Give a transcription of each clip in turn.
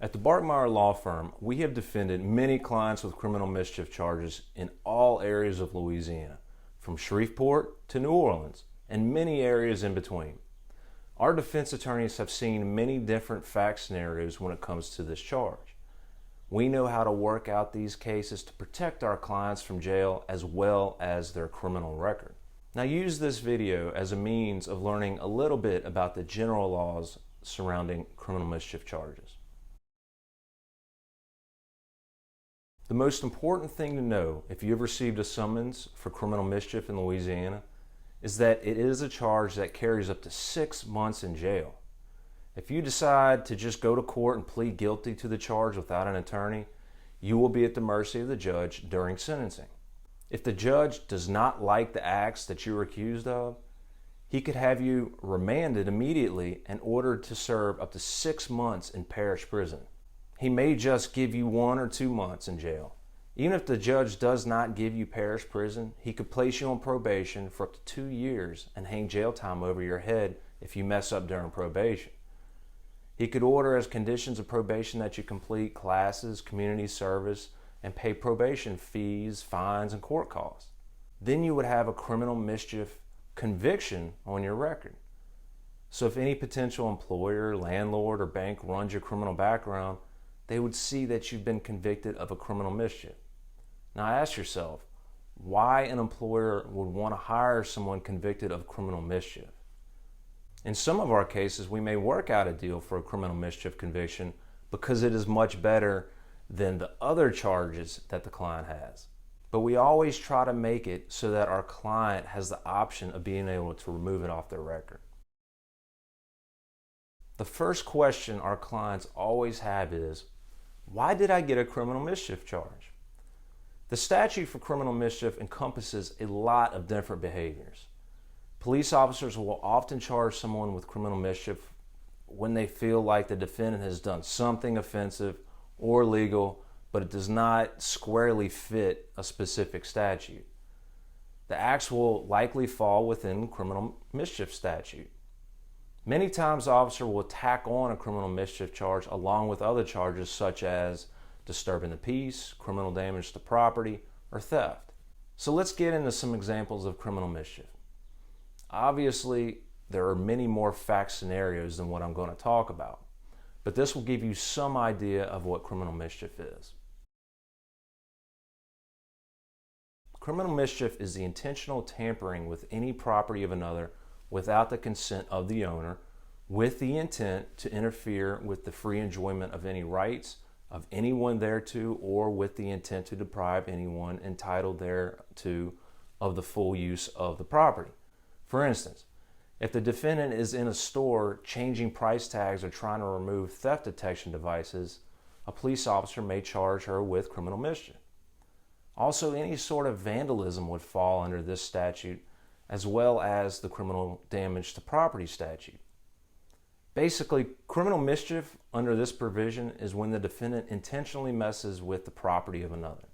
At the Barkemeyer Law Firm, we have defended many clients with criminal mischief charges in all areas of Louisiana, from Shreveport to New Orleans, and many areas in between. Our defense attorneys have seen many different fact scenarios when it comes to this charge. We know how to work out these cases to protect our clients from jail as well as their criminal record. Now use this video as a means of learning a little bit about the general laws surrounding criminal mischief charges. The most important thing to know if you've received a summons for criminal mischief in Louisiana is that it is a charge that carries up to 6 months in jail. If you decide to just go to court and plead guilty to the charge without an attorney, you will be at the mercy of the judge during sentencing. If the judge does not like the acts that you were accused of, he could have you remanded immediately and ordered to serve up to 6 months in parish prison. He may just give you 1 or 2 months in jail. Even if the judge does not give you parish prison, he could place you on probation for up to 2 years and hang jail time over your head if you mess up during probation. He could order as conditions of probation that you complete classes, community service, and pay probation fees, fines, and court costs. Then you would have a criminal mischief conviction on your record. So if any potential employer, landlord, or bank runs your criminal background, they would see that you've been convicted of a criminal mischief. Now ask yourself, why an employer would want to hire someone convicted of criminal mischief? In some of our cases, we may work out a deal for a criminal mischief conviction because it is much better than the other charges that the client has. But we always try to make it so that our client has the option of being able to remove it off their record. The first question our clients always have is, why did I get a criminal mischief charge? The statute for criminal mischief encompasses a lot of different behaviors. Police officers will often charge someone with criminal mischief when they feel like the defendant has done something offensive or illegal, but it does not squarely fit a specific statute. The acts will likely fall within criminal mischief statute. Many times the officer will tack on a criminal mischief charge along with other charges such as disturbing the peace, criminal damage to property, or theft. So let's get into some examples of criminal mischief. Obviously, there are many more fact scenarios than what I'm going to talk about, but this will give you some idea of what criminal mischief is. Criminal mischief is the intentional tampering with any property of another without the consent of the owner, with the intent to interfere with the free enjoyment of any rights of anyone thereto, or with the intent to deprive anyone entitled thereto of the full use of the property. For instance, if the defendant is in a store changing price tags or trying to remove theft detection devices, a police officer may charge her with criminal mischief. Also, any sort of vandalism would fall under this statute, as well as the criminal damage to property statute. Basically, criminal mischief under this provision is when the defendant intentionally messes with the property of another.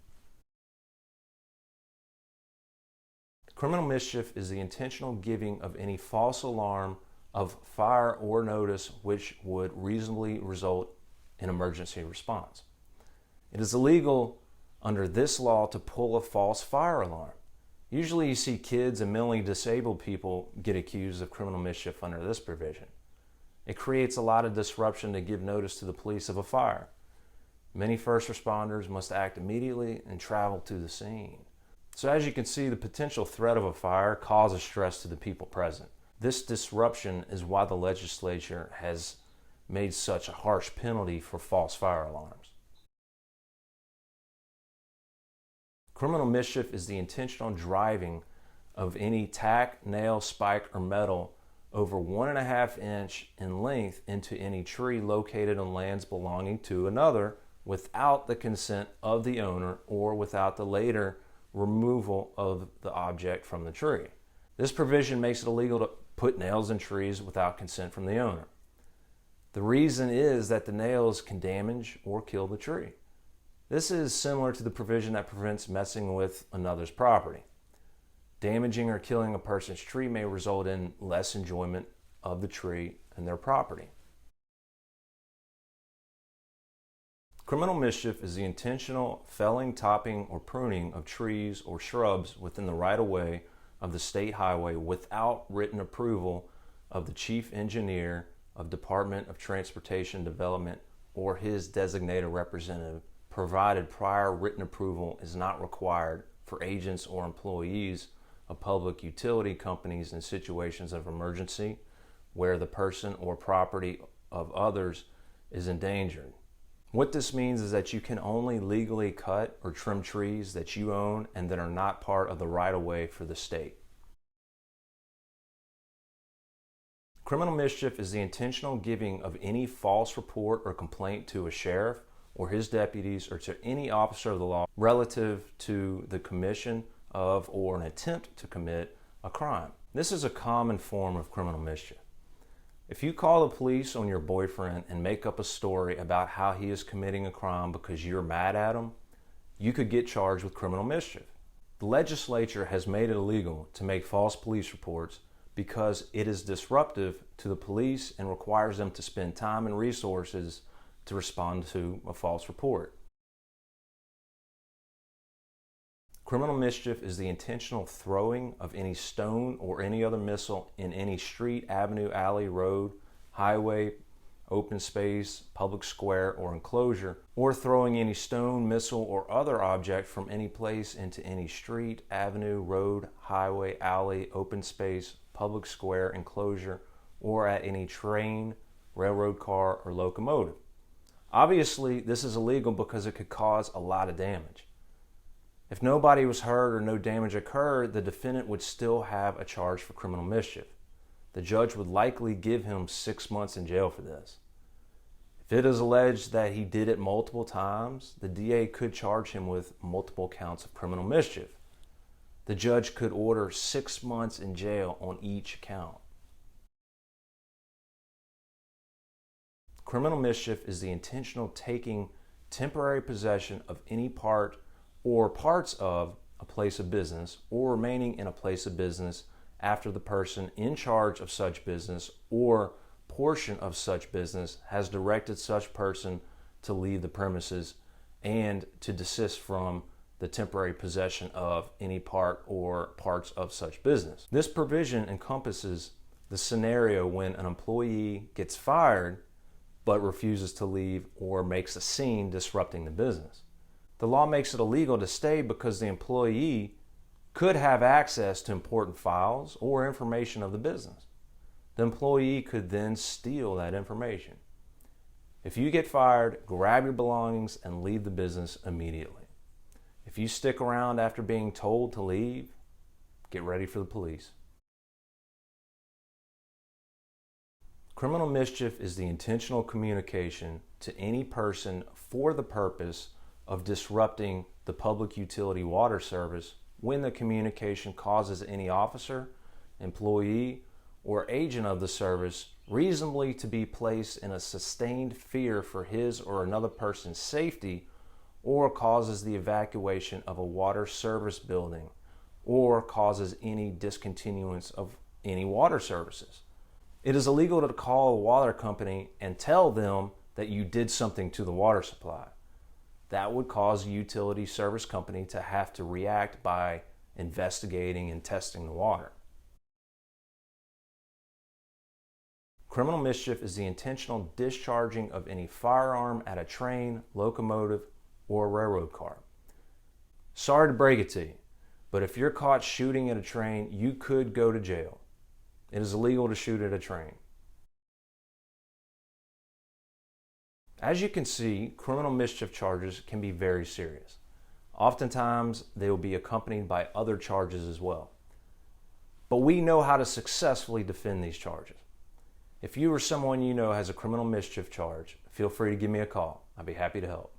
Criminal mischief is the intentional giving of any false alarm of fire or notice which would reasonably result in emergency response. It is illegal under this law to pull a false fire alarm. Usually you see kids and mentally disabled people get accused of criminal mischief under this provision. It creates a lot of disruption to give notice to the police of a fire. Many first responders must act immediately and travel to the scene. So as you can see, the potential threat of a fire causes stress to the people present. This disruption is why the legislature has made such a harsh penalty for false fire alarms. Criminal mischief is the intentional driving of any tack, nail, spike, or metal over 1.5 inches in length into any tree located on lands belonging to another without the consent of the owner or without the later removal of the object from the tree. This provision makes it illegal to put nails in trees without consent from the owner. The reason is that the nails can damage or kill the tree. This is similar to the provision that prevents messing with another's property. Damaging or killing a person's tree may result in less enjoyment of the tree and their property. Criminal mischief is the intentional felling, topping, or pruning of trees or shrubs within the right-of-way of the state highway without written approval of the chief engineer of Department of Transportation Development or his designated representative, provided prior written approval is not required for agents or employees of public utility companies in situations of emergency where the person or property of others is endangered. What this means is that you can only legally cut or trim trees that you own and that are not part of the right-of-way for the state. Criminal mischief is the intentional giving of any false report or complaint to a sheriff or his deputies or to any officer of the law relative to the commission of or an attempt to commit a crime. This is a common form of criminal mischief. If you call the police on your boyfriend and make up a story about how he is committing a crime because you're mad at him, you could get charged with criminal mischief. The legislature has made it illegal to make false police reports because it is disruptive to the police and requires them to spend time and resources to respond to a false report. Criminal mischief is the intentional throwing of any stone or any other missile in any street, avenue, alley, road, highway, open space, public square, or enclosure, or throwing any stone, missile, or other object from any place into any street, avenue, road, highway, alley, open space, public square, enclosure, or at any train, railroad car, or locomotive. Obviously, this is illegal because it could cause a lot of damage. If nobody was hurt or no damage occurred, the defendant would still have a charge for criminal mischief. The judge would likely give him 6 months in jail for this. If it is alleged that he did it multiple times, the DA could charge him with multiple counts of criminal mischief. The judge could order 6 months in jail on each count. Criminal mischief is the intentional taking temporary possession of any part or parts of a place of business or remaining in a place of business after the person in charge of such business or portion of such business has directed such person to leave the premises and to desist from the temporary possession of any part or parts of such business. This provision encompasses the scenario when an employee gets fired but refuses to leave or makes a scene disrupting the business. The law makes it illegal to stay because the employee could have access to important files or information of the business. The employee could then steal that information. If you get fired, grab your belongings and leave the business immediately. If you stick around after being told to leave, get ready for the police. Criminal mischief is the intentional communication to any person for the purpose of disrupting the public utility water service when the communication causes any officer, employee, or agent of the service reasonably to be placed in a sustained fear for his or another person's safety, or causes the evacuation of a water service building, or causes any discontinuance of any water services. It is illegal to call a water company and tell them that you did something to the water supply. That would cause a utility service company to have to react by investigating and testing the water. Criminal mischief is the intentional discharging of any firearm at a train, locomotive, or railroad car. Sorry to break it to you, but if you're caught shooting at a train, you could go to jail. It is illegal to shoot at a train. As you can see, criminal mischief charges can be very serious. Oftentimes, they will be accompanied by other charges as well. But we know how to successfully defend these charges. If you or someone you know has a criminal mischief charge, feel free to give me a call. I'd be happy to help.